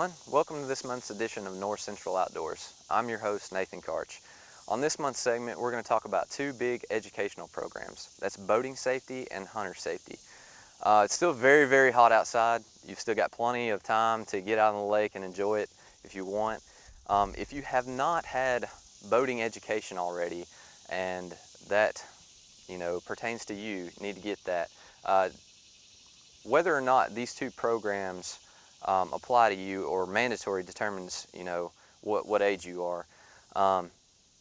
everyone, welcome to this month's edition of North Central Outdoors. I'm your host, Nathan Karch. On this month's segment, we're going to talk about two big educational programs. That's boating safety and hunter safety. It's still very, very hot outside. You've still got plenty of time to get out on the lake and enjoy it if you want. If you have not had boating education already, and that pertains to you, you need to get that. Whether or not these two programs apply to you or mandatory determines what age you are.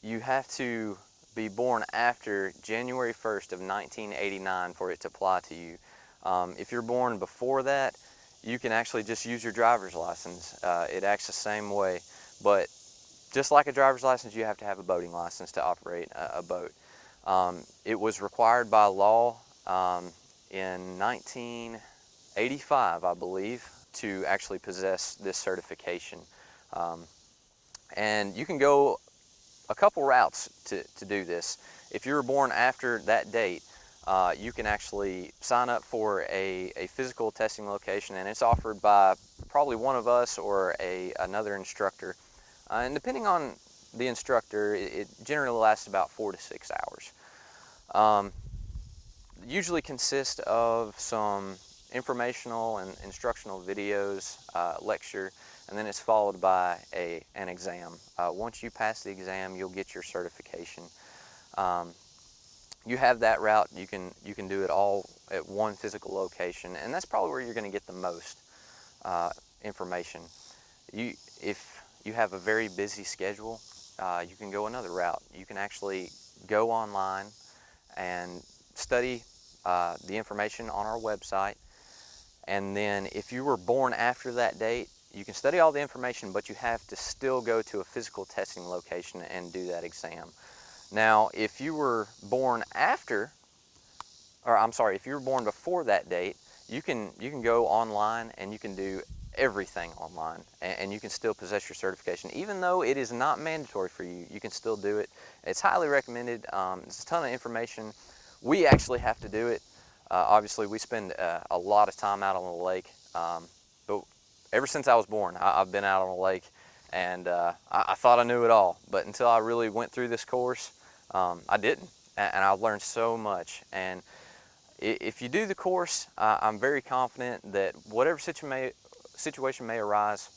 You have to be born after January 1st of 1989 for it to apply to you. If you're born before that, you can actually just use your driver's license. It acts the same way, but just like a driver's license, you have to have a boating license to operate a boat. It was required by law in 1985, I believe, to actually possess this certification. And you can go a couple routes to do this. If you were born after that date, you can actually sign up for a physical testing location, and it's offered by probably one of us or another instructor. And depending on the instructor, it generally lasts about 4 to 6 hours. Usually consists of some informational and instructional videos, lecture, and then it's followed by an exam. Once you pass the exam, you'll get your certification. You have that route. You can do it all at one physical location, and that's probably where you're going to get the most information. If you have a very busy schedule, you can go another route. You can actually go online and study the information on our website, and then if you were born after that date, you can study all the information, but you have to still go to a physical testing location and do that exam. Now, if you were born after, or I'm sorry, if you were born before that date, you can go online and you can do everything online, and you can still possess your certification. Even though it is not mandatory for you, you can still do it. It's highly recommended. It's a ton of information. We actually have to do it. Obviously, we spend a lot of time out on the lake, but ever since I was born, I've been out on the lake, and I thought I knew it all, but until I really went through this course, I didn't, and I've learned so much. And if you do the course, I'm very confident that whatever situation may arise,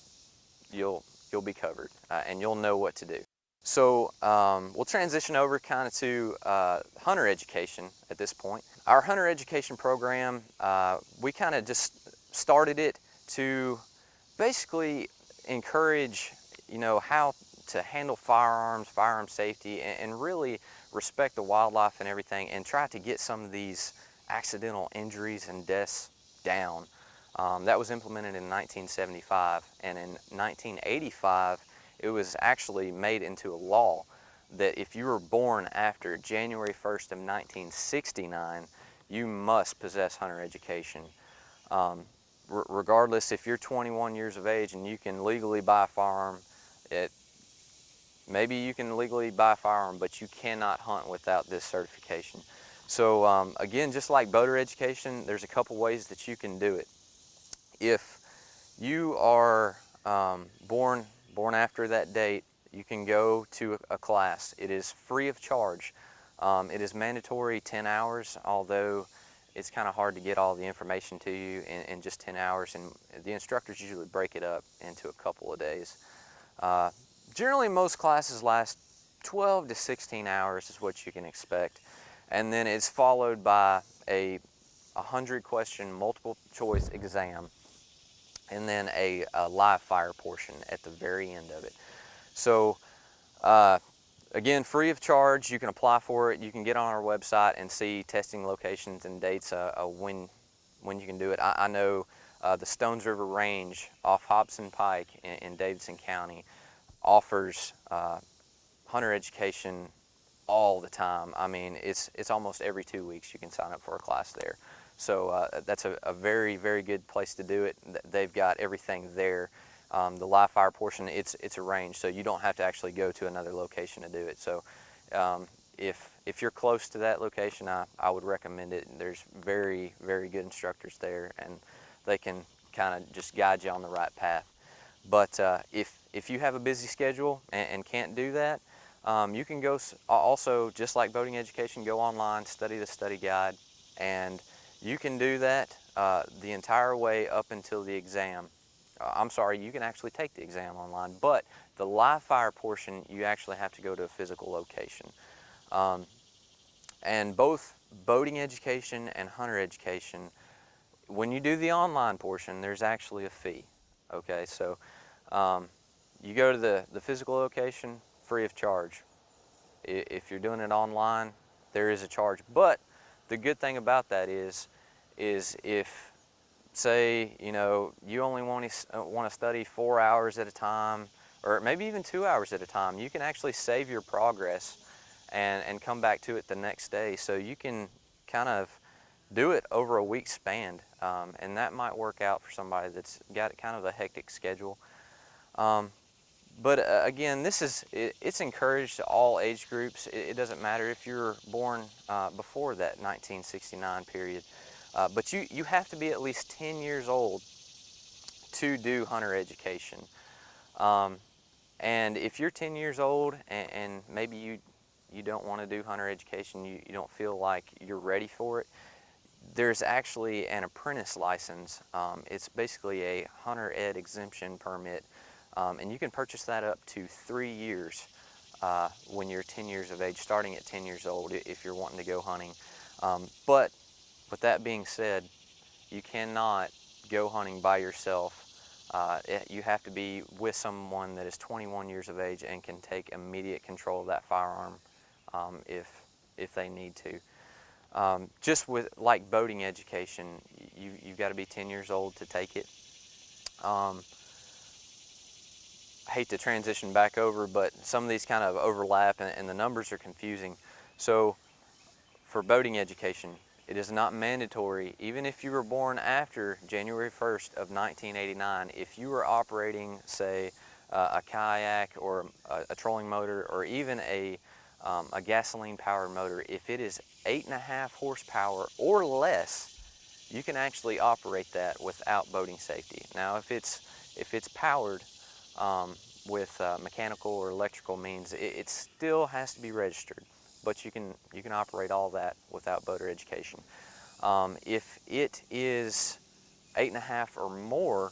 you'll be covered, and you'll know what to do. So we'll transition over kind of to hunter education at this point. Our hunter education program, we kind of just started it to basically encourage how to handle firearms, firearm safety, and really respect the wildlife and everything, and try to get some of these accidental injuries and deaths down. That was implemented in 1975, and in 1985 it was actually made into a law that if you were born after January 1st of 1969, you must possess hunter education. Regardless if you're 21 years of age and you can legally buy a firearm, maybe you can legally buy a firearm, but you cannot hunt without this certification. So again, just like boater education, there's a couple ways that you can do it. If you are born after that date, you can go to a class. It is free of charge. It is mandatory 10 hours, although it's kind of hard to get all the information to you in just 10 hours, and the instructors usually break it up into a couple of days. Generally, most classes last 12 to 16 hours is what you can expect, and then it's followed by a 100-question multiple choice exam, and then a live fire portion at the very end of it. So again, free of charge. You can apply for it. You can get on our website and see testing locations and dates when you can do it. I know the Stones River Range off Hobson Pike in Davidson County offers hunter education all the time. I mean, it's almost every 2 weeks you can sign up for a class there. So that's a very, very good place to do it. They've got everything there. The live fire portion, it's arranged, so you don't have to actually go to another location to do it. So if you're close to that location, I would recommend it. There's very, very good instructors there, and they can kind of just guide you on the right path. But if you have a busy schedule and can't do that, you can go also, just like boating education, go online, study the study guide, and you can do that the entire way up until the exam. I'm sorry, you can actually take the exam online, but the live fire portion, you actually have to go to a physical location. And both boating education and hunter education, when you do the online portion, there's actually a fee. Okay, so you go to the physical location free of charge. If you're doing it online, there is a charge. But the good thing about that is if, say, you only want to study 4 hours at a time, or maybe even 2 hours at a time, you can actually save your progress and come back to it the next day. So you can kind of do it over a week span, and that might work out for somebody that's got kind of a hectic schedule. But again, it's encouraged to all age groups. It doesn't matter if you're born before that 1969 period, but you have to be at least 10 years old to do hunter education. And if you're 10 years old and maybe you don't want to do hunter education, you don't feel like you're ready for it, there's actually an apprentice license. It's basically a hunter ed exemption permit, and you can purchase that up to 3 years when you're 10 years of age, starting at 10 years old if you're wanting to go hunting. But with that being said, you cannot go hunting by yourself. You have to be with someone that is 21 years of age and can take immediate control of that firearm if they need to. Just with like boating education, you've got to be 10 years old to take it. I hate to transition back over, but some of these kind of overlap and the numbers are confusing. So for boating education, it is not mandatory, even if you were born after January 1st of 1989, if you were operating, say, a kayak or a trolling motor, or even a gasoline-powered motor, if it is 8.5 horsepower or less, you can actually operate that without boating safety. Now, if it's powered with mechanical or electrical means, it still has to be registered, but you can operate all that without boater education. If it is 8.5 or more,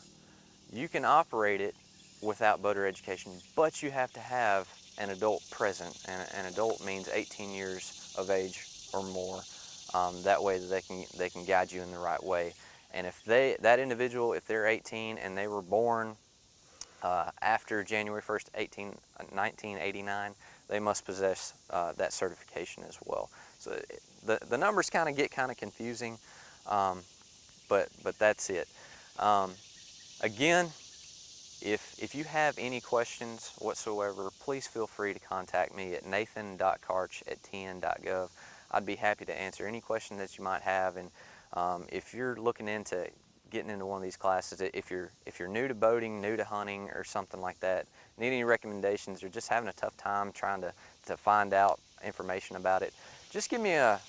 you can operate it without boater education, but you have to have an adult present, and an adult means 18 years of age or more. That way that they can guide you in the right way. And if that individual, if they're 18 and they were born after January 1st, 1989, they must possess that certification as well. So the numbers kind of get kind of confusing, but that's it. Again, if you have any questions whatsoever, please feel free to contact me at nathan.karch@tn.gov. I'd be happy to answer any question that you might have. And if you're looking into getting into one of these classes, if you're new to boating, new to hunting, or something like that, need any recommendations, or just having a tough time trying to find out information about it, just shoot me an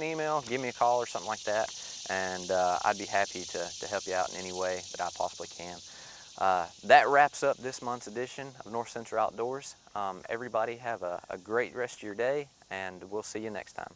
email, give me a call or something like that, and I'd be happy to help you out in any way that I possibly can. That wraps up this month's edition of North Central Outdoors. Everybody have a great rest of your day, and we'll see you next time.